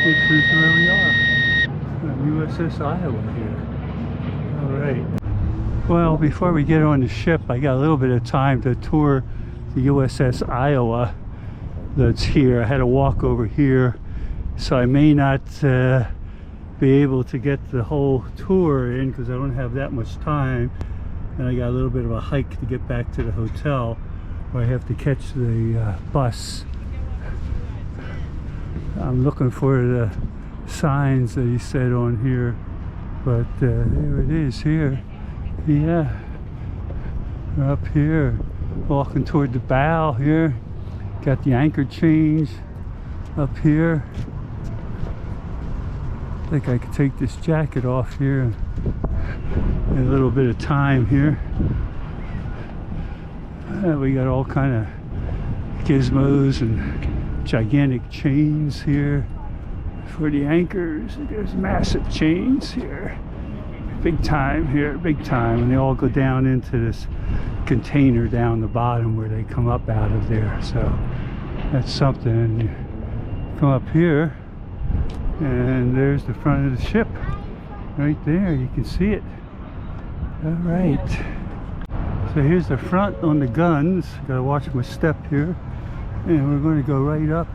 This is where we are, on USS Iowa here. All right. Well, before we get on the ship, I got a little bit of time to tour the USS Iowa that's here. I had to walk over here, so I may not be able to get the whole tour in because I don't have that much time, and I got a little bit of a hike to get back to the hotel where I have to catch the bus. I'm looking for the signs that he said on here, but there it is here. Yeah, we're up here walking toward the bow here. Got the anchor change up here. I think I could take this jacket off here. A little bit of time here. We got all kind of gizmos and gigantic chains here for the anchors. There's massive chains here. Big time here, big time. And they all go down into this container down the bottom where they come up out of there. So that's something. And you come up here, and there's the front of the ship right there. You can see it. All right. So here's the front on the guns. Gotta watch my step here. And we're going to go right up.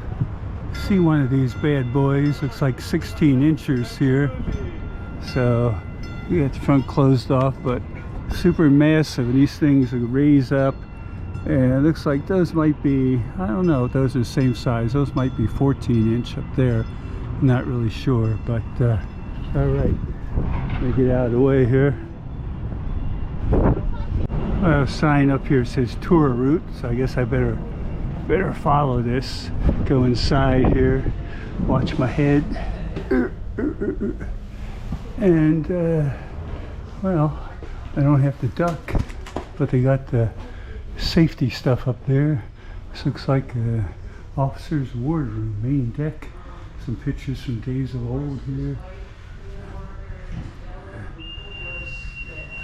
See one of these bad boys. Looks like 16 inches here. So we got the front closed off, but super massive. And these things will raise up. And it looks like those might be, I don't know if those are the same size. Those might be 14-inch up there. I'm not really sure, but all right. Let me get out of the way here. A sign up here says tour route, so I guess I better follow this. Go inside here, watch my head, and well, I don't have to duck, but they got the safety stuff up there. This looks like a officer's wardroom, main deck. Some pictures from days of old here.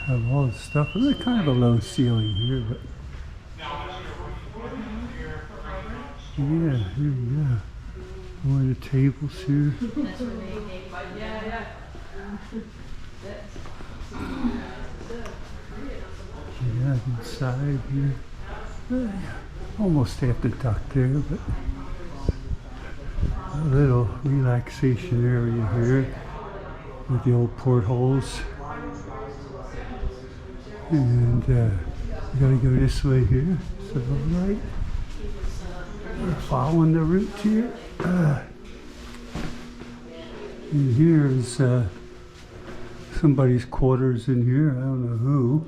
Have all this stuff. It's kind of a low ceiling here, but yeah, here we go. One of the tables here. Yeah, inside here. Almost have to duck there, but a little relaxation area here with the old portholes. And we gotta go this way here. So all right, we're following the route here. And here's somebody's quarters in here. I don't know who.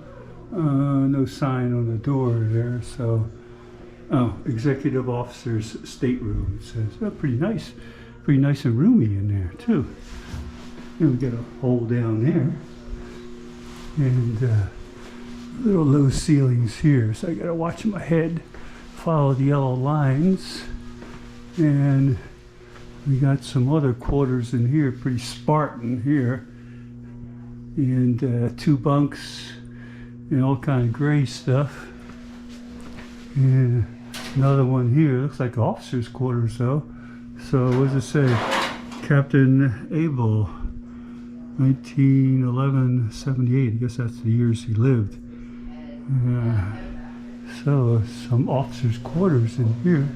No sign on the door there. So, oh, executive officer's stateroom. It says, oh, pretty nice and roomy in there too. And we got a hole down there, and little low ceilings here, so I gotta watch my head, follow the yellow lines. And we got some other quarters in here, pretty Spartan here, and 2 bunks and all kind of gray stuff. And another one here, looks like officer's quarters though. So what does it say? Captain Abel, 1911-78. I guess that's the years he lived. So some officers' quarters in here.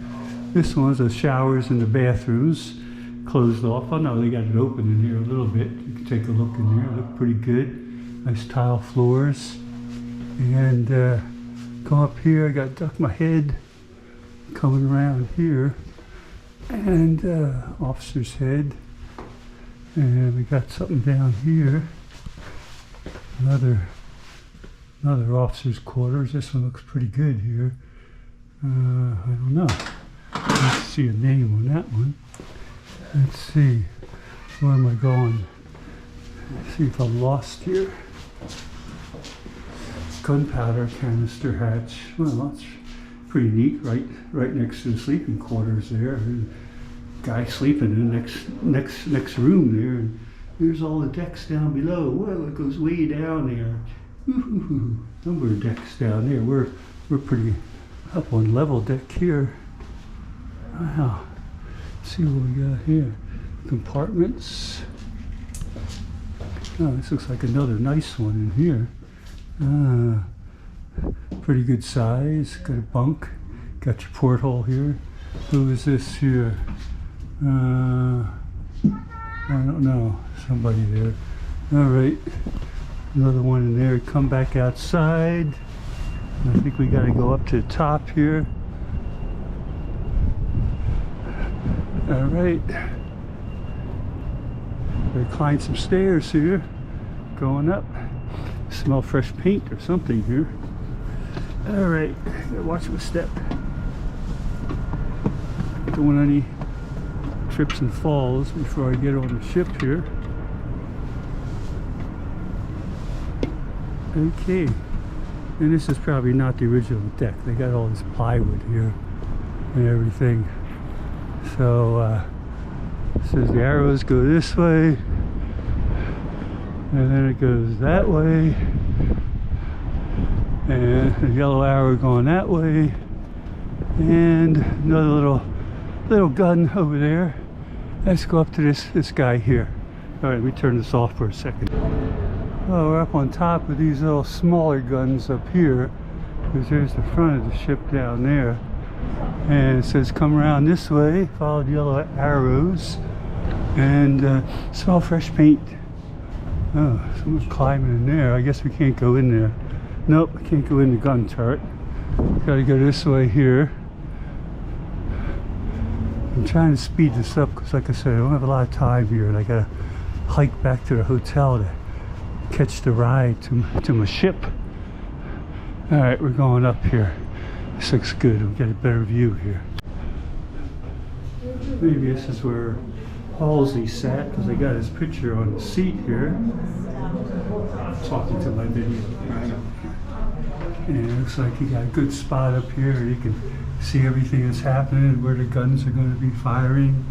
This one's the showers and the bathrooms closed off. Oh no, they got it open in here a little bit. You can take a look in there. Look pretty good. Nice tile floors. And come up here. I got to duck my head. Coming around here, and officer's head. And we got something down here. Another officer's quarters. This one looks pretty good here. I don't know. Let's see a name on that one. Let's see. Where am I going? Let's see if I'm lost here. Gunpowder canister hatch. Well, that's pretty neat. Right next to the sleeping quarters there. Guy sleeping in the next room there. And there's all the decks down below. Whoa, it goes way down there. Number of decks down there. We're pretty up on level deck here. Wow. Let's see what we got here. compartments. Oh, this looks like another nice one in here. Pretty good size. Got a bunk. Got your porthole here. Who is this here? I don't know. Somebody there. All right. Another one in there. Come back outside. I think we got to go up to the top here. All right. They climb some stairs here. Going up. Smell fresh paint or something here. All right. Gotta watch my step. Don't want any trips and falls before I get on the ship here. Okay, and this is probably not the original deck. They got all this plywood here and everything. So it says the arrows go this way, and then it goes that way, and the yellow arrow going that way, and another little gun over there. Let's go up to this guy here. All right, we turn this off for a second. Oh, we're up on top of these little smaller guns up here, because there's the front of the ship down there, and it says come around this way, follow the yellow arrows, and smell fresh paint. Oh, someone's climbing in there. I guess we can't go in there. Nope, I can't go in the gun turret. Gotta go this way here. I'm trying to speed this up because, like I said, I don't have a lot of time here, and I gotta hike back to the hotel to catch the ride to my ship. All right, we're going up here. This looks good. We'll get a better view here. Maybe this is where Halsey sat, because I got his picture on the seat here. Talking to my video. And it looks like you got a good spot up here. You can see everything that's happening, where the guns are going to be firing,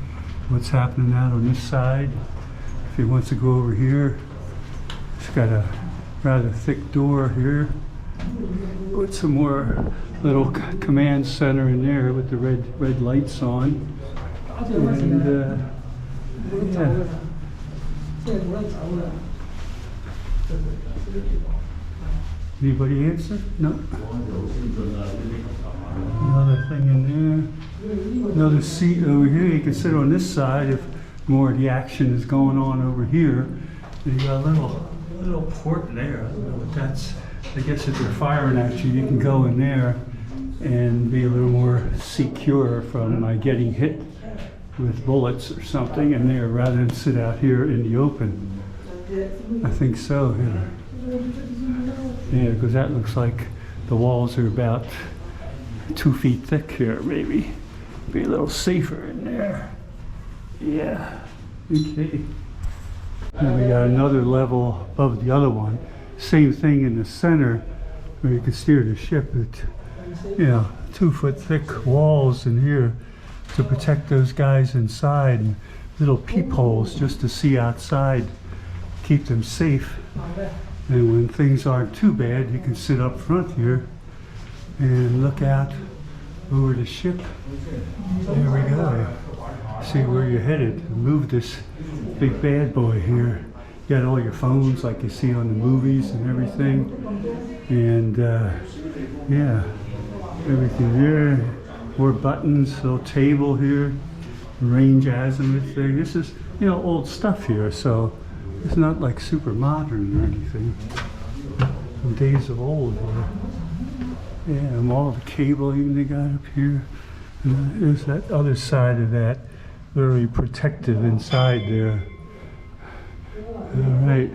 what's happening out on this side. If he wants to go over here, it's got a rather thick door here with some more little command center in there with the red lights on. And yeah. Anybody answer? No. Another thing in there. Another seat over here. You can sit on this side if more of the action is going on over here. And you got a little port there. I don't know what that's. I guess if they're firing at you, you can go in there and be a little more secure from getting hit with bullets or something in there, rather than sit out here in the open. I think so. Yeah, because that looks like the walls are about 2 feet thick here, maybe. Be a little safer in there. Yeah. Okay. And we got another level above the other one. Same thing in the center where you can steer the ship with, 2 foot thick walls in here to protect those guys inside, and little peepholes just to see outside, keep them safe. And when things aren't too bad, you can sit up front here and look out over the ship. There we go. See where you're headed. Move this big bad boy here. You got all your phones like you see on the movies and everything. And yeah, everything there. More buttons, little table here, range azimuth thing. This is, old stuff here, so it's not like super modern or anything. Some days of old here. Yeah, and all the cabling they got up here. And there's that other side of that, very protective inside there. All right,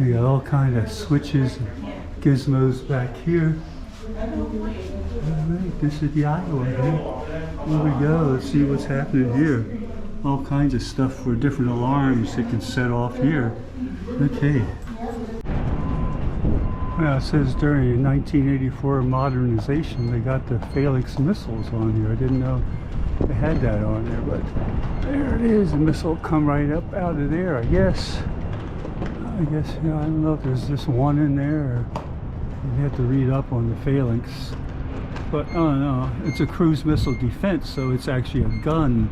we got all kind of switches and gizmos back here. All right, this is the island here. Here we go. Let's see what's happening here. All kinds of stuff for different alarms that can set off here. Okay. Well, it says during 1984 modernization, they got the Phalanx missiles on here. I didn't know they had that on there, but there it is. The missile come right up out of there, I guess. I don't know if there's just one in there, or you have to read up on the Phalanx. But I don't know. It's a cruise missile defense, so it's actually a gun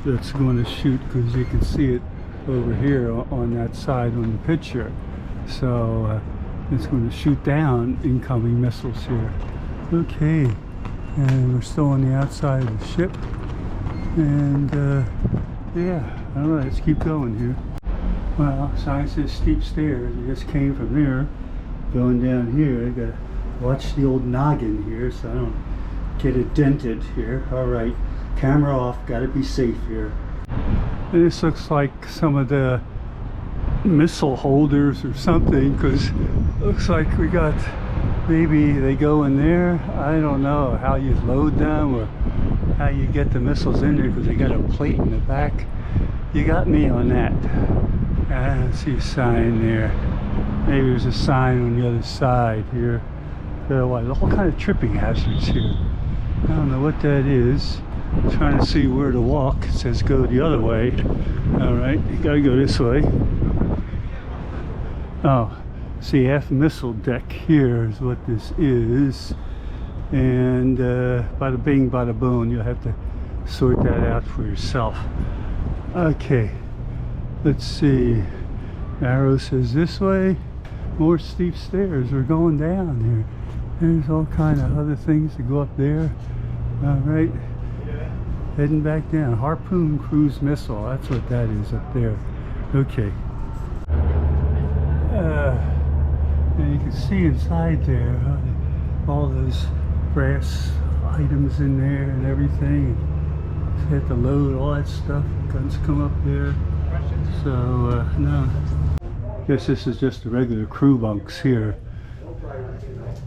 that's going to shoot, because you can see it over here on that side on the picture. So it's going to shoot down incoming missiles here. Okay, and we're still on the outside of the ship, and yeah, all right, let's keep going here. Well, sign says steep stairs. I just came from there, going down here. I gotta watch the old noggin here so I don't get it dented here. All right, camera off, gotta be safe here. And this looks like some of the missile holders or something, because looks like we got, maybe they go in there. I don't know how you load them or how you get the missiles in there, because they got a plate in the back. You got me on that. I see a sign there. Maybe there's a sign on the other side here. Otherwise, all kind of tripping hazards here. I don't know what that is. I'm trying to see where to walk. It says go the other way. All right, you gotta go this way. Oh, see, half missile deck here is what this is. And bada bing, bada boom. You'll have to sort that out for yourself. Okay, let's see. Arrow says this way. More steep stairs. We're going down here. There's all kind of other things to go up there. All right, heading back down. Harpoon cruise missile. That's what that is up there. Okay. And you can see inside there all those brass items in there and everything. You have to load all that stuff. Guns come up there. So no. Guess this is just the regular crew bunks here.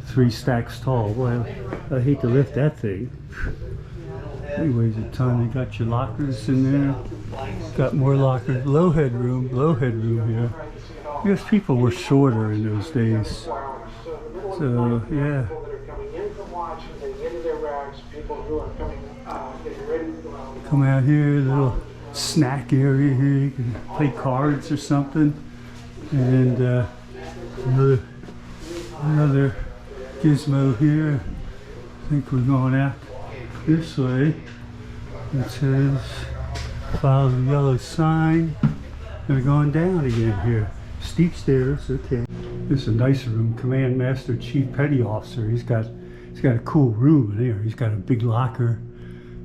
3 stacks tall. Well, I hate to lift that thing. It weighs a ton. They got your lockers in there. Got more lockers. Low headroom here. I guess people were shorter in those days. So yeah. Come out here, little snack area here. You can play cards or something. And another gizmo here. I think we're going out this way. It says follow the yellow sign. And we're going down again here. Steep stairs. Okay. This is a nice room. Command Master Chief Petty Officer. He's got a cool room in there. He's got a big locker.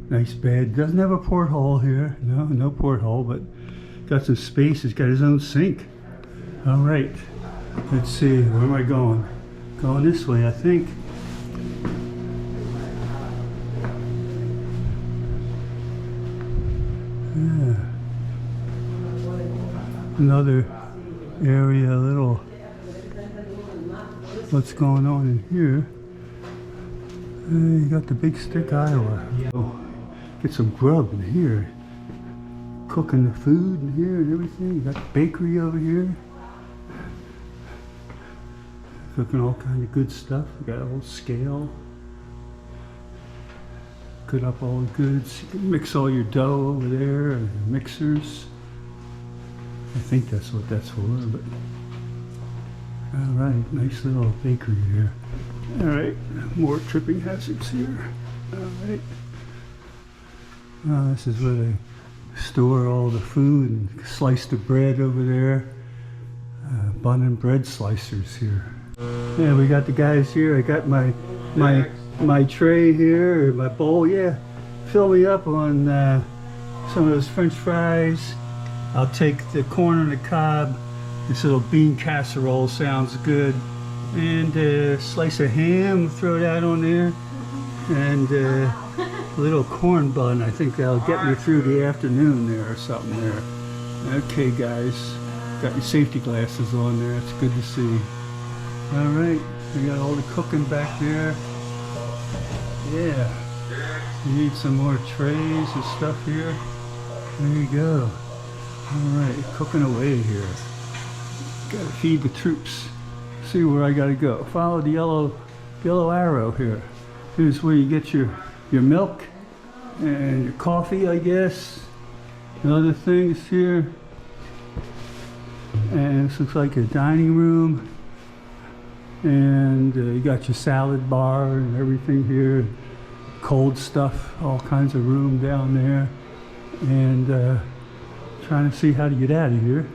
Nice bed. Doesn't have a porthole here. No porthole, but got some space. He's got his own sink. All right. Let's see. Where am I going? Going this way, I think. Yeah. Another area, a little. What's going on in here? You got the Big Stick, Iowa. Oh, get some grub in here. Cooking the food in here and everything. You got the bakery over here. Cooking all kind of good stuff. You got a whole scale. Cut up all the goods. You can mix all your dough over there, and mixers. I think that's what that's for, but all right, nice little bakery here. All right, more tripping hazards here. All right. This is where they store all the food and slice the bread over there. Bun and bread slicers here. Yeah, we got the guys here. I got my tray here, or my bowl. Yeah, fill me up on some of those French fries. I'll take the corn on the cob. This little bean casserole sounds good. And a slice of ham, throw that on there. And a little corn bun. I think that'll get me through the afternoon there or something there. Okay, guys. Got your safety glasses on there. It's good to see. All right. We got all the cooking back there. Yeah. You need some more trays and stuff here. There you go. All right, cooking away here. Gotta feed the troops. See where I gotta go. Follow the yellow arrow here. Here's where you get your milk and your coffee, I guess. And other things here. And this looks like a dining room. And you got your salad bar and everything here. Cold stuff, all kinds of room down there. and trying to see how to get out of here.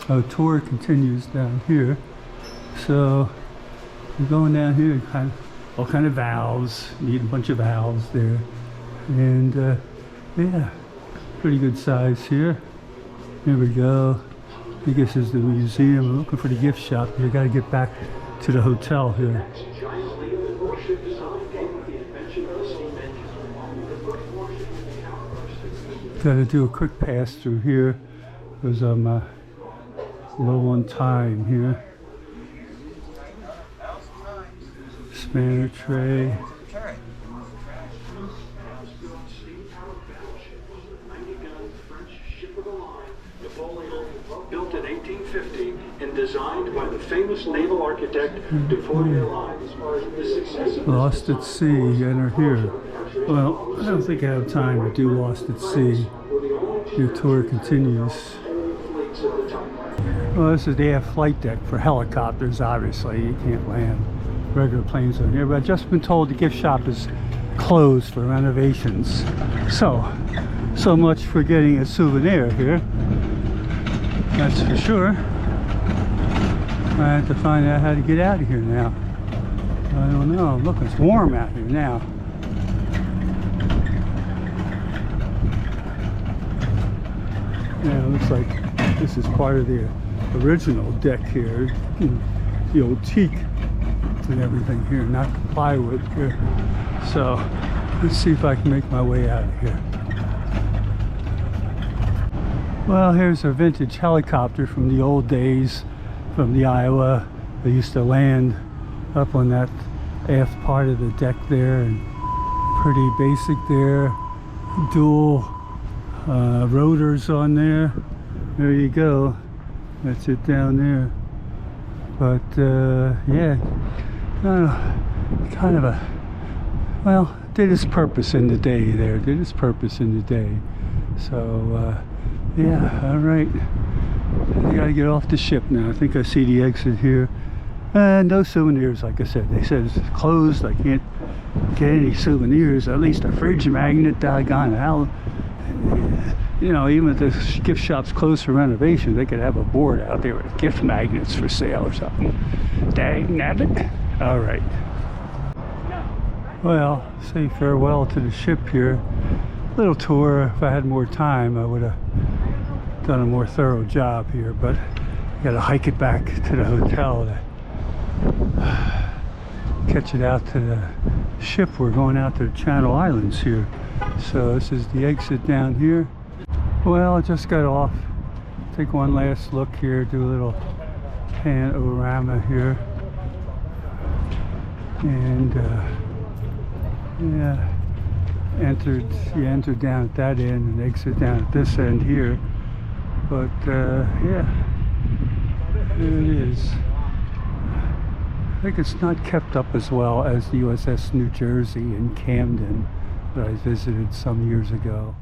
Our tour continues down here, so we're going down here. All kind of valves. Need a bunch of valves there, and yeah, pretty good size here. Here we go. I guess this is the museum. I'm looking for the gift shop. You got to get back to the hotel here. Got to do a quick pass through here because I'm low on time here. Spanner tray. Built in 1850 and designed by the famous naval architect Lost at Sea, enter here. Well, I don't think I have time to do Lost at Sea. Your tour continues. Well, this is the air flight deck for helicopters, obviously. You can't land regular planes on here, but I've just been told the gift shop is closed for renovations. So much for getting a souvenir here. That's for sure. I have to find out how to get out of here now. I don't know. Look, it's warm out here now. Yeah, it looks like this is part of the original deck here. The old teak and everything here, not plywood here. So let's see if I can make my way out of here. Well, here's a vintage helicopter from the old days, from the Iowa. They used to land up on that aft part of the deck there, and pretty basic there. Dual rotors on there. There you go. That's it down there. But yeah, kind of a, well, did its purpose in the day there. Did its purpose in the day. So yeah, all right. I gotta get off the ship now. I think I see the exit here. No souvenirs, like I said. They said it's closed. I can't get any souvenirs. At least a fridge magnet, doggone hell. You know, even if the gift shop's closed for renovation, they could have a board out there with gift magnets for sale or something. Dang nabbit. All right. Well, say farewell to the ship here. Little tour. If I had more time, I would have done a more thorough job here, but I got to hike it back to the hotel to catch it out to the ship. We're going out to the Channel Islands here. So this is the exit down here. Well, I just got off. Take one last look here, do a little panorama here. And yeah, you entered down at that end and exit down at this end here. But yeah, there it is. I think it's not kept up as well as the USS New Jersey in Camden that I visited some years ago.